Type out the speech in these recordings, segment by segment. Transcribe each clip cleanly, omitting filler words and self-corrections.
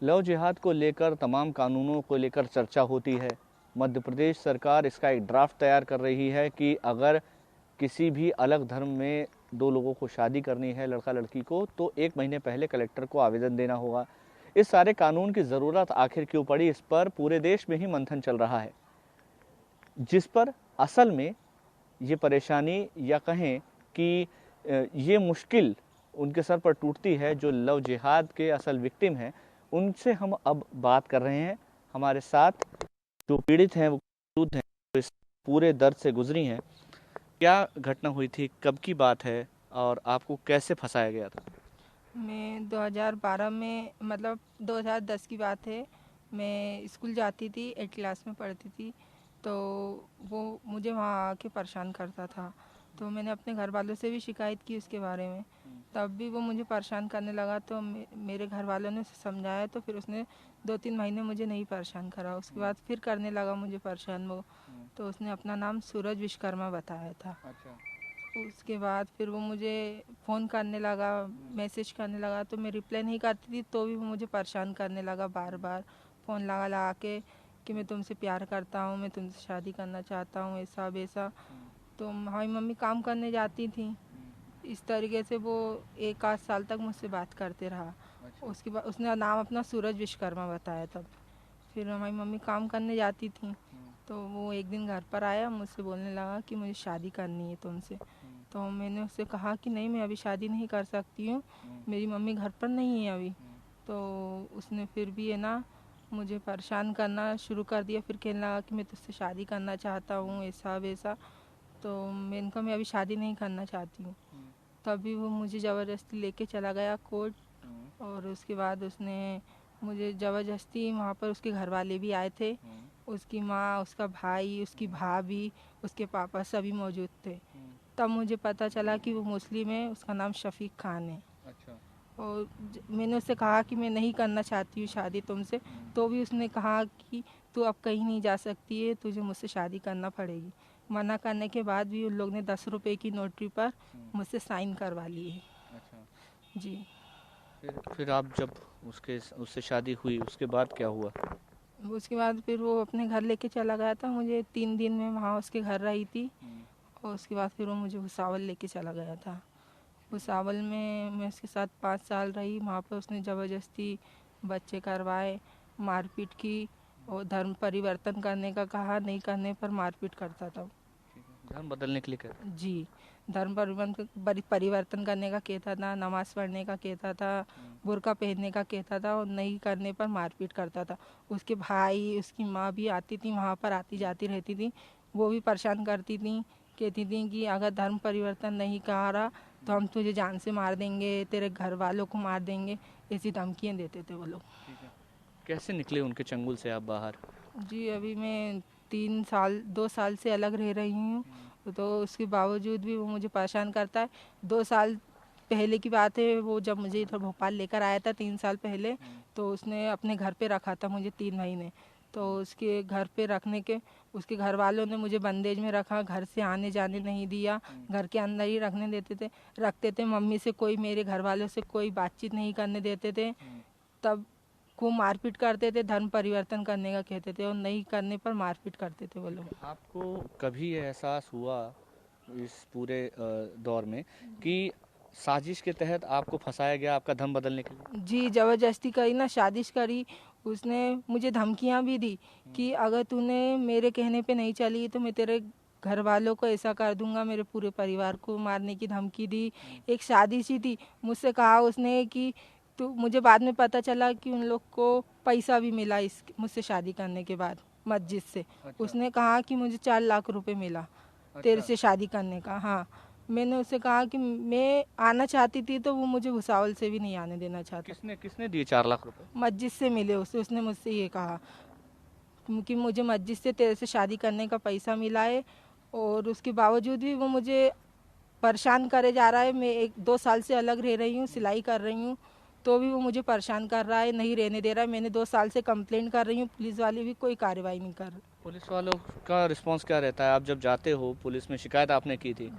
Love जिहाद को लेकर तमाम कानूनों को लेकर चर्चा होती है। मध्य प्रदेश सरकार इसका एक ड्राफ्ट तैयार कर रही है कि अगर किसी भी अलग धर्म में दो लोगों को शादी करनी है, लड़का लड़की को, तो 1 महीने पहले कलेक्टर को आवेदन देना होगा। इस सारे कानून की ज़रूरत आखिर क्यों पड़ी, इस पर पूरे देश में ही मंथन चल रहा है, जिस पर असल में ये परेशानी या कहें कि ये मुश्किल उनके सर पर टूटती है जो लव जिहाद के असल विक्टिम हैं। उनसे हम अब बात कर रहे हैं। हमारे साथ जो पीड़ित हैं वो मौजूद हैं, जो इस पूरे दर्द से गुजरी हैं। क्या घटना हुई थी, कब की बात है और आपको कैसे फंसाया गया था? मैं 2012 में 2010 की बात है। मैं स्कूल जाती थी, 8 क्लास में पढ़ती थी। तो वो मुझे वहाँ आके परेशान करता था। तो मैंने अपने घर वालों से भी शिकायत की उसके बारे में। तब भी वो मुझे परेशान करने लगा। तो मेरे घर वालों ने उसे समझाया, तो फिर उसने 2-3 महीने मुझे नहीं परेशान करा। उसके बाद फिर करने लगा मुझे परेशान वो। तो उसने अपना नाम सूरज विश्वकर्मा बताया था। अच्छा। उसके बाद फिर वो मुझे फ़ोन करने लगा, मैसेज करने लगा। तो मैं रिप्लाई नहीं करती थी, तो भी वो मुझे परेशान करने लगा बार बार फ़ोन लगा लगा के कि मैं तुमसे प्यार करता हूँ, मैं तुमसे शादी करना चाहता हूँ, ऐसा वैसा। तो हमारी मम्मी काम करने जाती थी। इस तरीके से वो 1 आध साल तक मुझसे बात करते रहा। उसके बाद उसने नाम अपना सूरज विश्वकर्मा बताया तब। फिर हमारी मम्मी काम करने जाती थी। तो वो एक दिन घर पर आया, मुझसे बोलने लगा कि मुझे शादी करनी है तुमसे। तो मैंने उससे कहा कि नहीं, मैं अभी शादी नहीं कर सकती हूँ, मेरी मम्मी घर पर नहीं है अभी। तो उसने फिर भी है ना मुझे परेशान करना शुरू कर दिया। फिर कहने लगा कि मैं तुझसे शादी करना चाहता हूँ, ऐसा वैसा। तो मैंने कहा मैं अभी शादी नहीं करना चाहती हूँ। तभी वो मुझे ज़बरदस्ती लेके चला गया कोर्ट। और उसके बाद उसने मुझे ज़बरदस्ती, वहाँ पर उसके घर वाले भी आए थे, उसकी माँ, उसका भाई, उसकी भाभी, उसके पापा सभी मौजूद थे। तब मुझे पता चला कि वो मुस्लिम है, उसका नाम शफीक खान है। अच्छा। और मैंने उससे कहा कि मैं नहीं करना चाहती हूँ शादी तुमसे। तो भी उसने कहा कि तू अब कहीं नहीं जा सकती है, तुझे मुझसे शादी करना पड़ेगी। मना करने के बाद भी उन लोग ने 10 रुपए की नोटरी पर मुझसे साइन करवा लिए। अच्छा। जी। फिर आप जब उससे शादी हुई, उसके बाद क्या हुआ? उसके बाद फिर वो अपने घर लेके चला गया था मुझे। 3 दिन में वहाँ उसके घर रही थी। और उसके बाद फिर वो मुझे भुसावल लेके चला गया था। भुसावल में मैं उसके साथ 5 साल रही। वहाँ पर उसने ज़बरदस्ती बच्चे करवाए, मारपीट की और धर्म परिवर्तन करने का कहा, नहीं करने पर मारपीट करता था। धर्म बदलने के लिए कहते जी, धर्म परिवर्तन करने का कहता था, नमाज़ पढ़ने का कहता था, बुर्का पहनने का कहता था, और नहीं करने पर मारपीट करता था। उसके भाई, उसकी माँ भी आती थी, वहाँ पर आती जाती रहती थी। वो भी परेशान करती थी, कहती थी कि अगर धर्म परिवर्तन नहीं करा तो हम तुझे जान से मार देंगे, तेरे घर वालों को मार देंगे। ऐसी धमकियाँ देते थे वो लोग। हैं। कैसे निकले उनके चंगुल से आप बाहर? जी, अभी मैं 2 साल से अलग रह रही हूँ। तो उसके बावजूद भी वो मुझे परेशान करता है। 2 साल पहले की बात है, वो जब मुझे इधर भोपाल लेकर आया था 3 साल पहले, तो उसने अपने घर पे रखा था मुझे 3 महीने। तो उसके घर पे रखने के उसके घर वालों ने मुझे बंदेज में रखा, घर से आने जाने नहीं दिया, घर के अंदर ही रखते थे। मम्मी से कोई, मेरे घर वालों से कोई बातचीत नहीं करने देते थे। तब खूब मारपीट करते थे, धर्म परिवर्तन करने का कहते थे, और नहीं करने पर मारपीट करते थे वो लोग। आपको कभी ये एहसास हुआ इस पूरे दौर में कि साजिश के तहत आपको फंसाया गया, आपका धर्म बदलने के लिए? जी, ज़बरदस्ती करी ना, साजिश करी। उसने मुझे धमकियाँ भी दी कि अगर तूने मेरे कहने पे नहीं चली तो मैं तेरे घर वालों को ऐसा कर दूंगा, मेरे पूरे परिवार को मारने की धमकी दी। एक शादी सी थी, मुझसे कहा उसने कि तो मुझे बाद में पता चला कि उन लोग को पैसा भी मिला इस मुझसे शादी करने के बाद, मस्जिद से। अच्छा। उसने कहा कि मुझे 4 लाख रुपए मिला तेरे अच्छा। से शादी करने का। हाँ, मैंने उससे कहा कि मैं आना चाहती थी, तो वो मुझे भुसावल से भी नहीं आने देना चाहता। किसने किसने दिए 4 लाख रुपए? मस्जिद से मिले उसे, उसने मुझसे ये कहा कि मुझे मस्जिद से तेरे से शादी करने का पैसा मिला है। और उसके बावजूद भी वो मुझे परेशान करे जा रहा है। मैं 1-2 साल से अलग रह रही हूँ, सिलाई कर रही हूँ, तो भी वो मुझे परेशान कर रहा है, नहीं रहने दे रहा है। मैंने 2 साल से कंप्लेंट कर रही हूँ, पुलिस वाले भी कोई कार्रवाई नहीं कर रहे। पुलिस वालों का रिस्पांस क्या रहता है? आप जब जाते हो पुलिस में, शिकायत आपने की थी,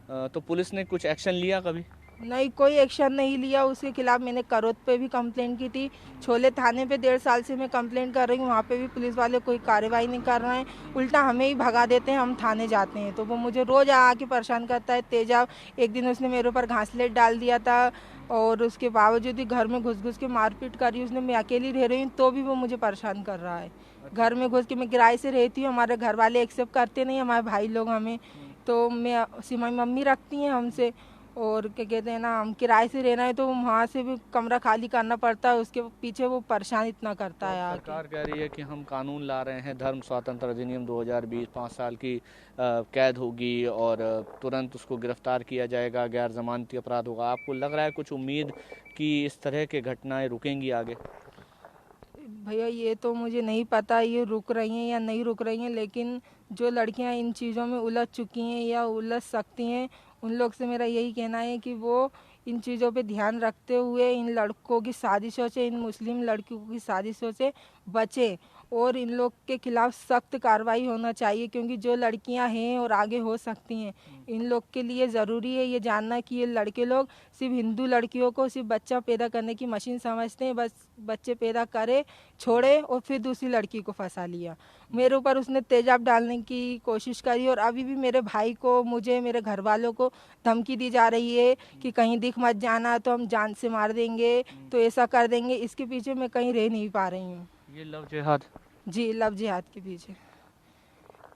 तो पुलिस ने कुछ एक्शन लिया कभी? नहीं, कोई एक्शन नहीं लिया उसके खिलाफ। मैंने करौत पे भी कंप्लेंट की थी, छोले थाने पे 1.5 साल से मैं कंप्लेंट कर रही हूँ, वहाँ पे भी पुलिस वाले कोई कार्रवाई नहीं कर रहे हैं, उल्टा हमें ही भगा देते हैं, हम थाने जाते हैं तो वो मुझे रोज़ आके परेशान करता है। तेजाब, एक दिन उसने मेरे ऊपर घासलेट डाल दिया था और उसके बावजूद भी घर में घुस घुस के मारपीट करी उसने। मैं अकेली रह रही हूँ तो भी वो मुझे परेशान कर रहा है। घर में घुस के, मैं किराए से रहती हूँ, हमारे घर वाले एक्सेप्ट करते नहीं, हमारे भाई लोग हमें, तो मैं सिमाई मम्मी रखती हैं हमसे, और क्या कहते हैं ना, हम किराए से रहना है तो वहाँ से भी कमरा खाली करना पड़ता है, उसके पीछे वो परेशान इतना करता है आके। सरकार कह रही है कि हम कानून ला रहे हैं, धर्म स्वतंत्र अधिनियम 2020, 5 साल की कैद होगी और तुरंत उसको गिरफ्तार किया जाएगा, गैर जमानती अपराध होगा। आपको लग रहा है कुछ उम्मीद कि इस तरह की घटनाएं रुकेंगी आगे? भैया ये तो मुझे नहीं पता ये रुक रही हैं या नहीं रुक रही हैं, लेकिन जो लड़कियां इन चीज़ों में उलझ चुकी हैं या उलझ सकती हैं, उन लोग से मेरा यही कहना है कि वो इन चीज़ों पे ध्यान रखते हुए इन लड़कों की साजिशों से, इन मुस्लिम लड़कियों की साजिशों से बचें और इन लोग के खिलाफ सख्त कार्रवाई होना चाहिए, क्योंकि जो लड़कियां हैं और आगे हो सकती हैं, इन लोग के लिए ज़रूरी है ये जानना कि ये लड़के लोग सिर्फ हिंदू लड़कियों को सिर्फ बच्चा पैदा करने की मशीन समझते हैं, बस बच्चे पैदा करे, छोड़े और फिर दूसरी लड़की को फंसा लिया। मेरे ऊपर उसने तेजाब डालने की कोशिश करी और अभी भी मेरे भाई को, मुझे, मेरे घर वालों को धमकी दी जा रही है कि कहीं दिख मत जाना तो हम जान से मार देंगे, तो ऐसा कर देंगे। इसके पीछे मैं कहीं रह नहीं पा रही हूँ। ये लव जिहाद? जी, लव जिहाद के पीछे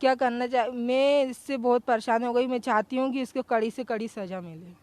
क्या करना चाहिए, मैं इससे बहुत परेशान हो गई। मैं चाहती हूँ कि इसको कड़ी से कड़ी सज़ा मिले।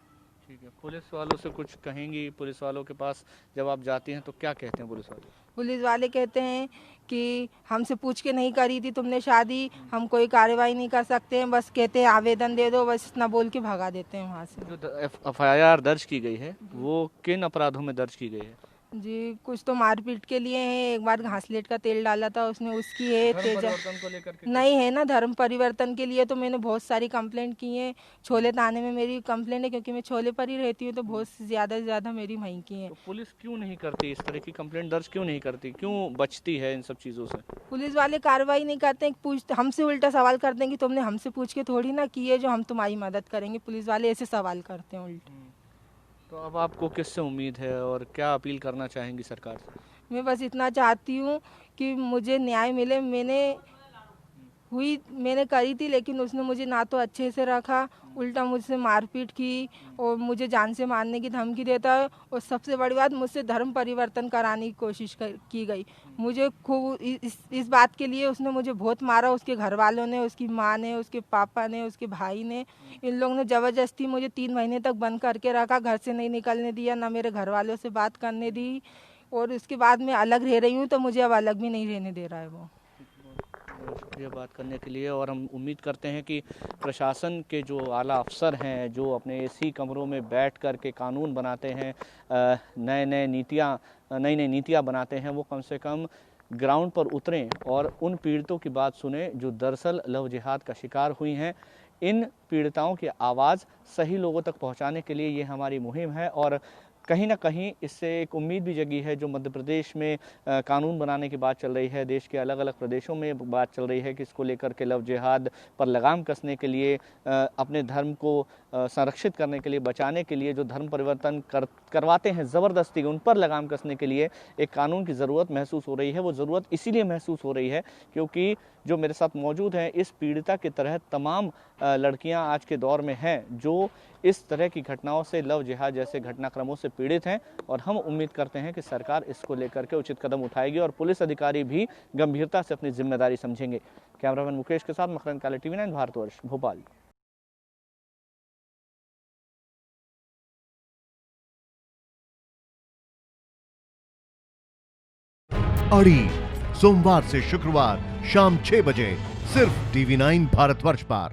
ठीक है, पुलिस वालों से कुछ कहेंगी? पुलिस वालों के पास जब आप जाती हैं तो क्या कहते हैं पुलिस वाले? पुलिस वाले कहते हैं कि हमसे पूछ के नहीं करी थी तुमने शादी, हम कोई कार्रवाई नहीं कर सकते हैं, बस कहते हैं आवेदन दे दो, बस इतना बोल के भगा देते हैं वहाँ से। जो FIR दर्ज की गई है वो किन अपराधों में दर्ज की गई है? जी, कुछ तो मारपीट के लिए है, एक बार घासलेट का तेल डाला था उसने, उसकी है। धर्म तेजा परिवर्तन को लेकर के? नहीं है ना, धर्म परिवर्तन के लिए तो मैंने बहुत सारी कंप्लेंट की है। छोले थाने में मेरी कंप्लेंट है, क्योंकि मैं छोले पर ही रहती हूँ, तो बहुत ज़्यादा से ज़्यादा मेरी वहीं की है। तो पुलिस क्यों नहीं करती इस तरह की कंप्लेंट दर्ज, क्यों नहीं करती, क्यों बचती है इन सब चीज़ों से? पुलिस वाले कार्रवाई नहीं करते हैं, हमसे उल्टा सवाल करते हैं कि तुमने हमसे पूछ के थोड़ी ना की है जो हम तुम्हारी मदद करेंगे। पुलिस वाले ऐसे सवाल करते हैं उल्टे। तो अब आपको किससे उम्मीद है और क्या अपील करना चाहेंगी सरकार से? मैं बस इतना चाहती हूँ कि मुझे न्याय मिले। मैंने करी थी, लेकिन उसने मुझे ना तो अच्छे से रखा, उल्टा मुझसे मारपीट की और मुझे जान से मारने की धमकी देता है, और सबसे बड़ी बात, मुझसे धर्म परिवर्तन कराने की कोशिश की गई। मुझे खूब इस बात के लिए उसने मुझे बहुत मारा, उसके घर वालों ने, उसकी माँ ने, उसके पापा ने, उसके भाई ने, इन लोगों ने ज़बरदस्ती मुझे 3 महीने तक बंद करके रखा, घर से नहीं निकलने दिया, ना मेरे घर वालों से बात करने दी, और उसके बाद मैं अलग रह रही हूँ तो मुझे अब अलग भी नहीं रहने दे रहा है वो। शुक्रिया बात करने के लिए, और हम उम्मीद करते हैं कि प्रशासन के जो आला अफसर हैं, जो अपने AC कमरों में बैठ कर के कानून बनाते हैं, नई नई नीतियाँ बनाते हैं, वो कम से कम ग्राउंड पर उतरें और उन पीड़ितों की बात सुने जो दरअसल लव जिहाद का शिकार हुई हैं। इन पीड़िताओं की आवाज़ सही लोगों तक पहुंचाने के लिए ये हमारी मुहिम है, और कहीं ना कहीं इससे एक उम्मीद भी जगी है। जो मध्य प्रदेश में कानून बनाने की बात चल रही है, देश के अलग अलग प्रदेशों में बात चल रही है कि इसको लेकर के लव जिहाद पर लगाम कसने के लिए, अपने धर्म को संरक्षित करने के लिए, बचाने के लिए जो धर्म परिवर्तन करवाते हैं ज़बरदस्ती, उन पर लगाम कसने के लिए एक कानून की ज़रूरत महसूस हो रही है। वो ज़रूरत इसीलिए महसूस हो रही है क्योंकि जो मेरे साथ मौजूद हैं, इस पीड़िता की तरह तमाम लड़कियां आज के दौर में हैं जो इस तरह की घटनाओं से, लव जिहाद जैसे घटनाक्रमों से पीड़ित हैं, और हम उम्मीद करते हैं कि सरकार इसको लेकर के उचित कदम उठाएगी और पुलिस अधिकारी भी गंभीरता से अपनी जिम्मेदारी समझेंगे। कैमरामैन मुकेश के साथ मकरंद काले, TV9 भारतवर्ष, भोपाल। अड़ी सोमवार से शुक्रवार शाम 6 बजे सिर्फ TV9 भारतवर्ष पर।